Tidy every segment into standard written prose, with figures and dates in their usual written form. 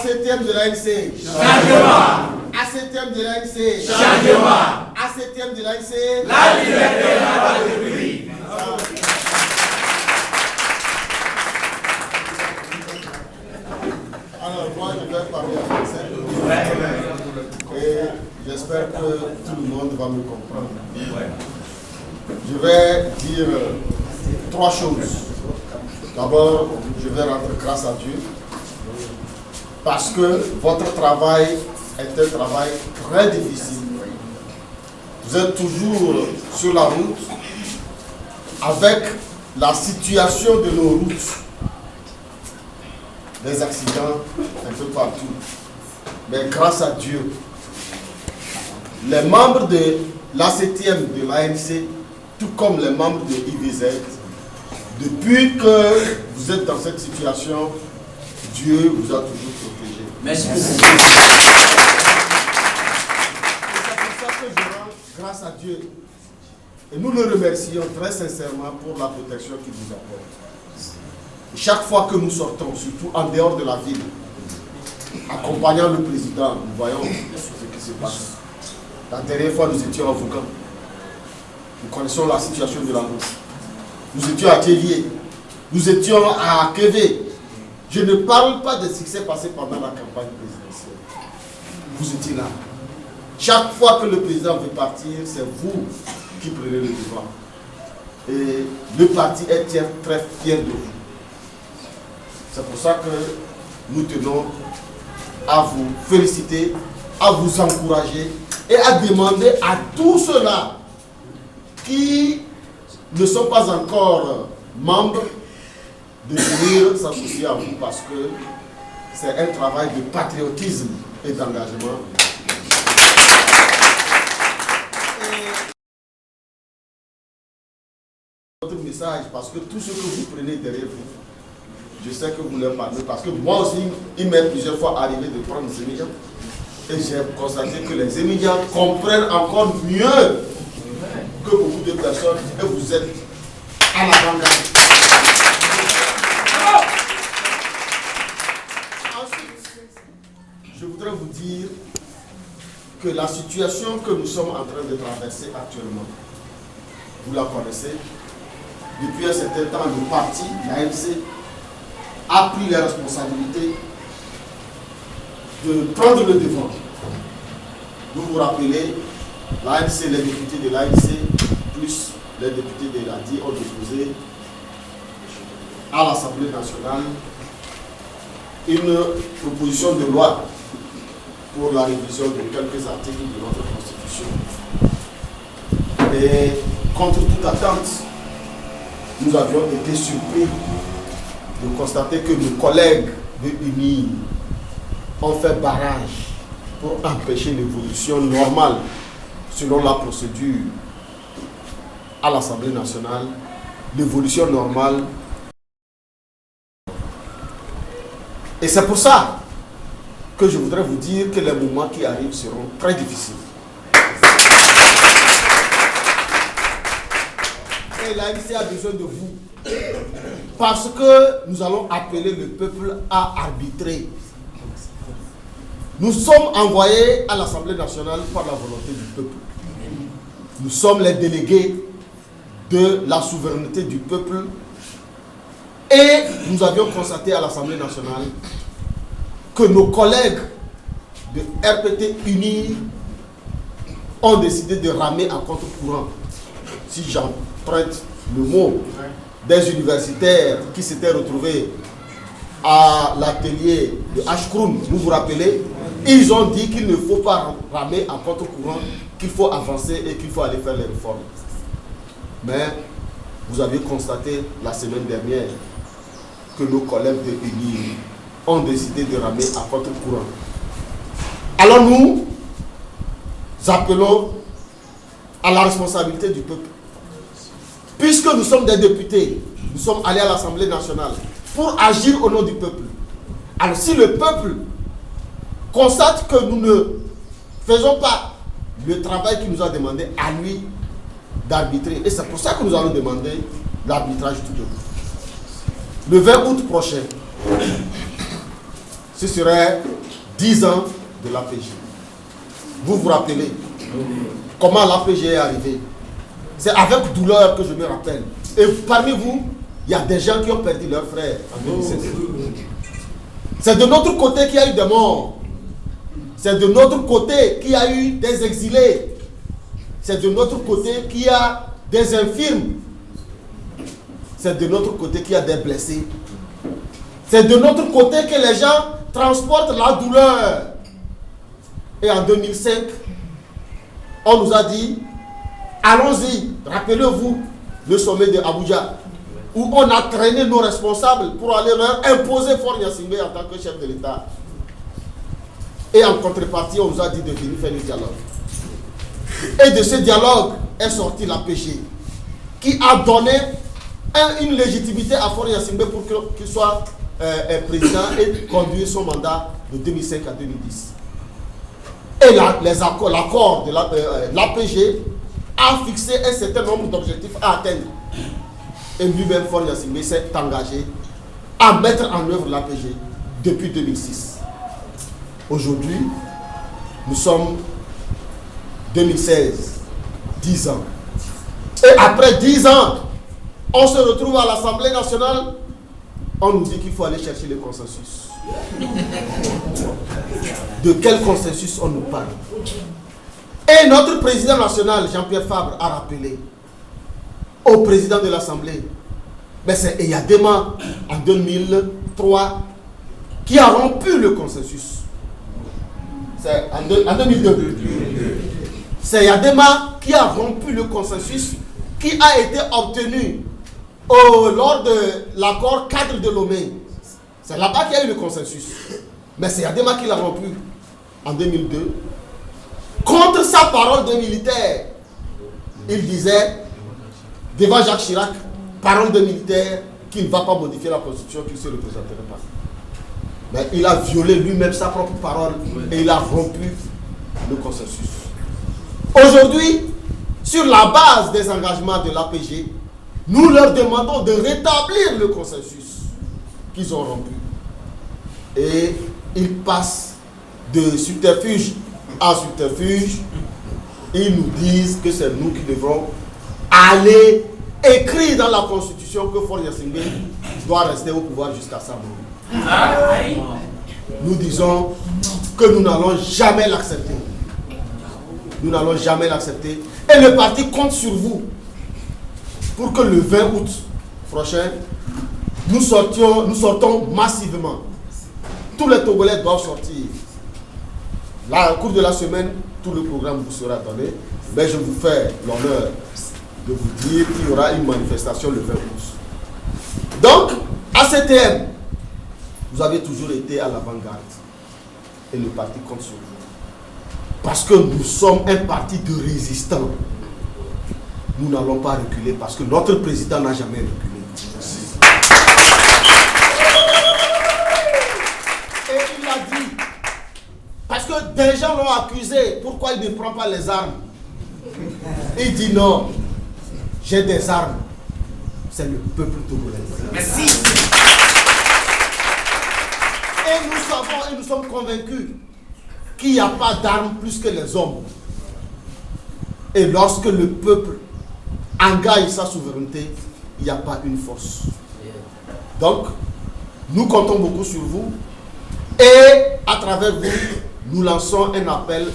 ACTM de l'ANC. Changement. ACTM de l'ANC. Changement. ACTM de l'ANC. La liberté et la République. Alors moi je vais parler en français. Et j'espère que tout le monde va me comprendre. Je vais dire 3 choses. D'abord, je vais rendre grâce à Dieu parce que votre travail est un travail très difficile. Vous êtes toujours sur la route avec la situation de nos routes, des accidents un peu partout. Mais grâce à Dieu, les membres de l'ACTM de l'ANC, tout comme les membres de IVZ, depuis que vous êtes dans cette situation, Dieu vous a toujours protégé. Merci. Et c'est pour ça que je rends grâce à Dieu. Et nous le remercions très sincèrement pour la protection qu'il nous apporte. Et chaque fois que nous sortons, surtout en dehors de la ville, accompagnant le président, nous voyons ce qui se passe. La dernière fois, nous étions à Vougan. Nous connaissons la situation de la route. Nous étions à Thélier. Nous étions à Kévé. Je ne parle pas de ce qui s'est passé pendant la campagne présidentielle. Vous étiez là. Chaque fois que le président veut partir, c'est vous qui prenez le devant. Et le parti est très fier de vous. C'est pour ça que nous tenons à vous féliciter, à vous encourager et à demander à tous ceux-là qui ne sont pas encore membres de venir s'associer à vous parce que c'est un travail de patriotisme et d'engagement. Votre message, parce que tout ce que vous prenez derrière vous, je sais que vous leur parlez, parce que moi aussi, il m'est plusieurs fois arrivé de prendre des émédiants. Et j'ai constaté que les émédiants comprennent encore mieux que beaucoup de personnes et vous êtes à l'avant-garde. Ensuite, je voudrais vous dire que la situation que nous sommes en train de traverser actuellement, vous la connaissez. Depuis un certain temps, le parti, l'ANC, a pris les responsabilités de prendre le devant. Vous vous rappelez, l'ANC, les députés de l'ANC, plus les députés de l'ADI ont déposé à l'Assemblée nationale une proposition de loi pour la révision de quelques articles de notre Constitution. Et contre toute attente, nous avions été surpris de constater que nos collègues de UNI ont fait barrage pour empêcher l'évolution normale selon la procédure à l'Assemblée nationale, l'évolution normale. Et c'est pour ça que je voudrais vous dire que les moments qui arrivent seront très difficiles. Et l'ANC a besoin de vous parce que nous allons appeler le peuple à arbitrer. Nous sommes envoyés à l'Assemblée nationale par la volonté du peuple. Nous sommes les délégués de la souveraineté du peuple et nous avions constaté à l'Assemblée nationale que nos collègues de RPT unis ont décidé de ramer à contre-courant, si j'emprunte le mot, des universitaires qui s'étaient retrouvés à l'atelier de Ashkroun, vous vous rappelez, ils ont dit qu'il ne faut pas ramer à contre-courant, qu'il faut avancer et qu'il faut aller faire les réformes. Mais vous avez constaté la semaine dernière que nos collègues de UNI ont décidé de ramer à contre-courant. Alors nous appelons à la responsabilité du peuple. Puisque nous sommes des députés, nous sommes allés à l'Assemblée nationale pour agir au nom du peuple. Alors si le peuple constate que nous ne faisons pas le travail qu'il nous a demandé à lui d'arbitrer, et c'est pour ça que nous allons demander l'arbitrage du peuple. Le 20 août prochain, ce serait 10 ans de l'APG. Vous vous rappelez comment l'APG est arrivé? C'est avec douleur que je me rappelle. Et parmi vous, il y a des gens qui ont perdu leurs frères en 2016. C'est de notre côté qu'il y a eu des morts. C'est de notre côté qu'il y a eu des exilés. C'est de notre côté qu'il y a des infirmes. C'est de notre côté qu'il y a des blessés. C'est de notre côté que les gens transportent la douleur. Et en 2005, on nous a dit, allons-y, rappelez-vous le sommet de Abuja, où on a traîné nos responsables pour aller leur imposer Faure Gnassingbé en tant que chef de l'État. Et en contrepartie, on nous a dit de venir faire le dialogue. Et de ce dialogue est sorti l'APG, qui a donné une légitimité à Faure Gnassingbé pour qu'il soit président et conduire son mandat de 2005 à 2010. Et l'accord de l'APG a fixé un certain nombre d'objectifs à atteindre. Et lui-même, Faure Gnassingbé, s'est engagé à mettre en œuvre l'APG depuis 2006. Aujourd'hui, nous sommes 2016, 10 ans. Et après 10 ans, on se retrouve à l'Assemblée nationale, on nous dit qu'il faut aller chercher le consensus. De quel consensus on nous parle? Et notre président national, Jean-Pierre Fabre, a rappelé au président de l'Assemblée, mais c'est Eyadema en 2003 qui a rompu le consensus. C'est en 2002. C'est Eyadema qui a rompu le consensus qui a été obtenu lors de l'accord cadre de Lomé. C'est là-bas qu'il y a eu le consensus. Mais c'est Eyadema qui l'a rompu en 2002. Contre sa parole de militaire, il disait, devant Jacques Chirac, parole de militaire, qu'il ne va pas modifier la Constitution, qu'il ne se représenterait pas. Mais il a violé lui-même sa propre parole et il a rompu le consensus. Aujourd'hui, sur la base des engagements de l'APG, nous leur demandons de rétablir le consensus qu'ils ont rompu. Et ils passent de subterfuge à subterfuge. Ils nous disent que c'est nous qui devrons aller écrire dans la Constitution que Faure Gnassingbé doit rester au pouvoir jusqu'à sa mort. Nous disons que nous n'allons jamais l'accepter. Nous n'allons jamais l'accepter. Et le parti compte sur vous pour que le 20 août prochain, nous sortons massivement. Tous les Togolais doivent sortir. Là, au cours de la semaine, tout le programme vous sera donné. Mais je vous fais l'honneur de vous dire qu'il y aura une manifestation le 20 août. Donc, ACTM, vous avez toujours été à l'avant-garde. Et le parti compte sur vous. Parce que nous sommes un parti de résistants. Nous n'allons pas reculer parce que notre président n'a jamais reculé. Et il a dit, parce que des gens l'ont accusé, pourquoi il ne prend pas les armes? Il dit non, j'ai des armes. C'est le peuple togolais. Merci. Et nous savons et nous sommes convaincus qu'il n'y a pas d'armes plus que les hommes. Et lorsque le peuple engage sa souveraineté, il n'y a pas une force. Donc, nous comptons beaucoup sur vous. Et à travers vous, nous lançons un appel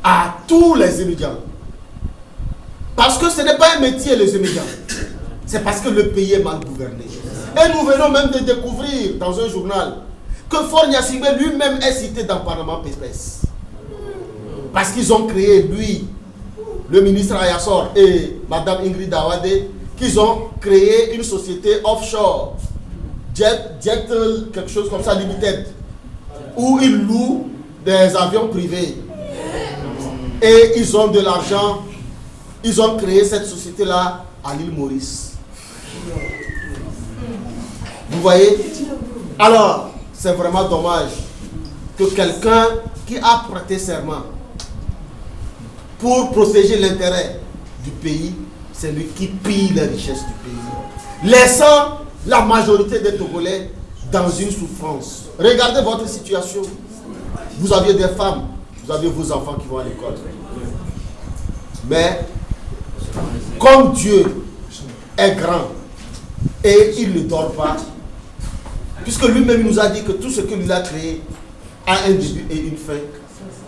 à tous les émigrants. Parce que ce n'est pas un métier, les émigrants. C'est parce que le pays est mal gouverné. Et nous venons même de découvrir dans un journal que Faure Gnassingbé lui-même est cité dans le Parlement PPS. Parce qu'ils ont créé, lui, le ministre Ayassor et Madame Ingrid Awade, qu'ils ont créé une société offshore, Jet quelque chose comme ça, Limited, où ils louent des avions privés. Et ils ont de l'argent. Ils ont créé cette société-là à l'île Maurice. Vous voyez? Alors, c'est vraiment dommage que quelqu'un qui a prêté serment pour protéger l'intérêt du pays, c'est lui qui pille les richesses du pays, laissant la majorité des Togolais dans une souffrance. Regardez votre situation. Vous aviez des femmes, vous aviez vos enfants qui vont à l'école. Mais comme Dieu est grand et il ne dort pas, puisque lui-même nous a dit que tout ce qu'il a créé a un début et une fin,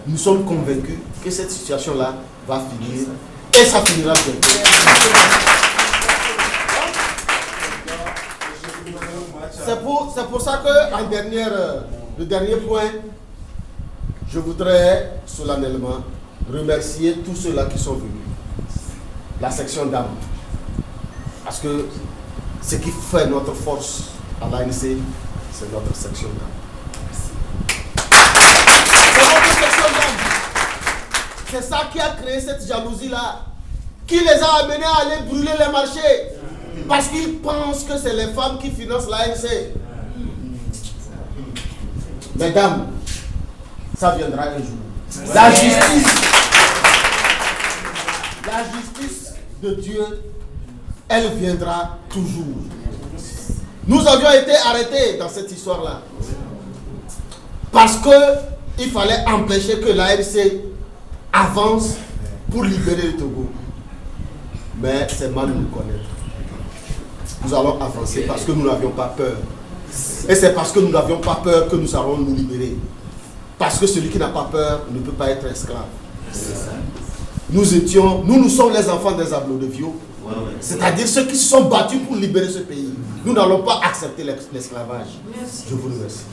nous sommes convaincus que cette situation-là va finir et ça finira bientôt. C'est pour ça que le dernier point, je voudrais solennellement remercier tous ceux-là qui sont venus. La section d'âme. Parce que ce qui fait notre force à l'ANC, c'est notre section d'âme. C'est notre section d'âme. C'est ça qui a créé cette jalousie-là, qui les a amenés à aller brûler les marchés. Parce qu'ils pensent que c'est les femmes qui financent l'ANC. Mesdames, ça viendra un jour. La justice de Dieu, elle viendra toujours. Nous avions été arrêtés dans cette histoire-là. Parce qu'il fallait empêcher que l'ANC avance pour libérer le Togo. Mais c'est mal de nous connaître. Nous allons avancer parce que nous n'avions pas peur. Et c'est parce que nous n'avions pas peur que nous allons nous libérer. Parce que celui qui n'a pas peur ne peut pas être esclave. Nous sommes les enfants des Ablodeviaux. C'est-à-dire ceux qui se sont battus pour libérer ce pays. Nous n'allons pas accepter l'esclavage. Je vous remercie.